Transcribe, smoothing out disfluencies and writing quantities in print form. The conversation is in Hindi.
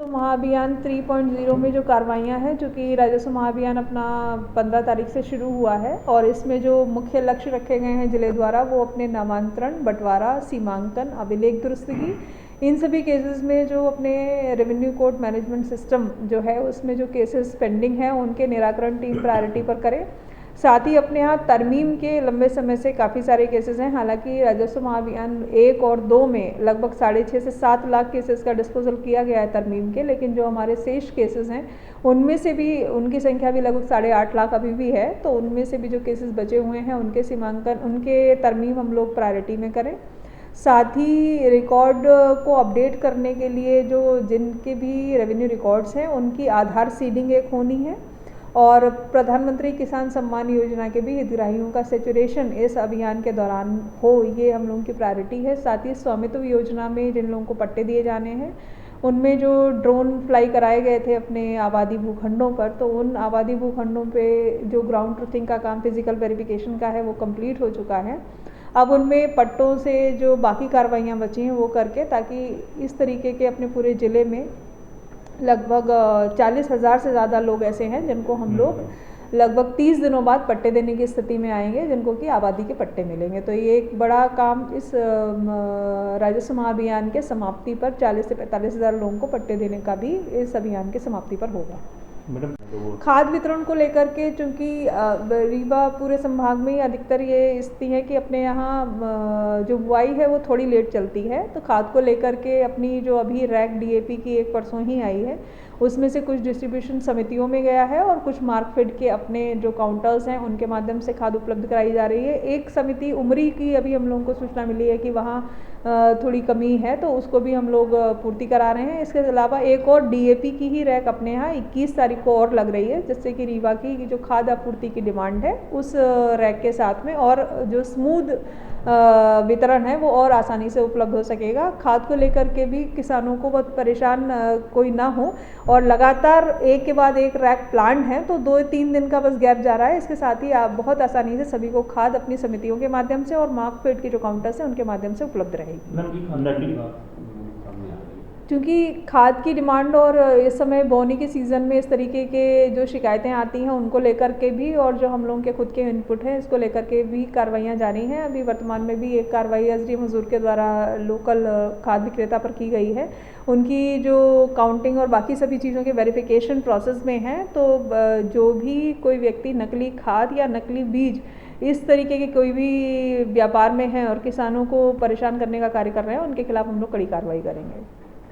तो महाअभियान 3.0 में जो कार्रवाइयाँ हैं, चूँकि राजस्व महाअभियान अपना 15 तारीख से शुरू हुआ है और इसमें जो मुख्य लक्ष्य रखे गए हैं जिले द्वारा वो अपने नामांतरण, बंटवारा, सीमांकन, अभिलेख दुरुस्तगी, इन सभी केसेस में जो अपने रेवेन्यू कोर्ट मैनेजमेंट सिस्टम जो है उसमें जो केसेस पेंडिंग हैं उनके निराकरण टीम प्रायोरिटी पर करे। साथ ही अपने यहाँ तरमीम के लंबे समय से काफ़ी सारे केसेस हैं। हालांकि राजस्व महाअभियान 1 और 2 में लगभग 6.5 से 7 लाख केसेस का डिस्पोजल किया गया है तरमीम के, लेकिन जो हमारे शेष केसेस हैं उनमें से भी उनकी संख्या भी लगभग 8.5 लाख अभी भी है। तो उनमें से भी जो केसेस बचे हुए हैं उनके सीमांकन, उनके तरमीम हम लोग प्रायोरिटी में करें। साथ ही रिकॉर्ड को अपडेट करने के लिए जो जिनके भी रेवेन्यू रिकॉर्ड्स हैं उनकी आधार सीडिंग एक होनी है और प्रधानमंत्री किसान सम्मान योजना के भी हितग्राहियों का सेचुरेशन इस अभियान के दौरान हो, ये हम लोगों की प्रायोरिटी है। साथ ही स्वामित्व योजना में जिन लोगों को पट्टे दिए जाने हैं उनमें जो ड्रोन फ्लाई कराए गए थे अपने आबादी भूखंडों पर, तो उन आबादी भूखंडों पे जो ग्राउंड ट्रूथिंग का काम फिजिकल वेरिफिकेशन का है वो कंप्लीट हो चुका है। अब उनमें पट्टों से जो बाकी कार्रवाइयाँ बची हैं वो करके, ताकि इस तरीके के अपने पूरे ज़िले में लगभग 40,000 से ज़्यादा लोग ऐसे हैं जिनको हम लोग लगभग 30 दिनों बाद पट्टे देने की स्थिति में आएंगे, जिनको कि आबादी के पट्टे मिलेंगे। तो ये एक बड़ा काम इस राजस्व महाअभियान के समाप्ति पर 40 से 45,000 लोगों को पट्टे देने का भी इस अभियान के समाप्ति पर होगा। मैडम, खाद वितरण को लेकर के, चूँकि रीवा पूरे संभाग में ही अधिकतर ये स्थिति है कि अपने यहाँ जो बुआई है वो थोड़ी लेट चलती है, तो खाद को लेकर के अपनी जो अभी रैक डीएपी की एक परसों ही आई है उसमें से कुछ डिस्ट्रीब्यूशन समितियों में गया है और कुछ मार्कफेड के अपने जो काउंटर्स हैं उनके माध्यम से खाद उपलब्ध कराई जा रही है। एक समिति उमरी की अभी हम लोगों को सूचना मिली है कि वहाँ थोड़ी कमी है, तो उसको भी हम लोग पूर्ति करा रहे हैं। इसके अलावा एक और डीएपी की ही रैक अपने यहाँ 21 तारीख को और लग रही है, जिससे कि रीवा की जो खाद आपूर्ति की डिमांड है उस रैक के साथ में और जो स्मूथ वितरण है वो और आसानी से उपलब्ध हो सकेगा। खाद को लेकर के भी किसानों को बहुत परेशान कोई ना हो और लगातार एक के बाद एक रैक प्लांट है, तो 2-3 दिन का बस गैप जा रहा है। इसके साथ ही आप बहुत आसानी से सभी को खाद अपनी समितियों के माध्यम से और मार्कफेड के जो काउंटर्स हैं उनके माध्यम से उपलब्ध रहेगी। क्योंकि खाद की डिमांड और इस समय बोनी के सीज़न में इस तरीके के जो शिकायतें आती हैं उनको लेकर के भी और जो हम लोगों के खुद के इनपुट हैं इसको लेकर के भी कार्रवाइयाँ जारी हैं। अभी वर्तमान में भी एक कार्रवाई एसडीएम हुजूर के द्वारा लोकल खाद विक्रेता पर की गई है। उनकी जो काउंटिंग और बाकी सभी चीज़ों के वेरिफिकेशन प्रोसेस में हैं, तो जो भी कोई व्यक्ति नकली खाद या नकली बीज इस तरीके के कोई भी व्यापार में है और किसानों को परेशान करने का कार्य कर रहे हैं उनके खिलाफ हम लोग कड़ी कार्रवाई करेंगे।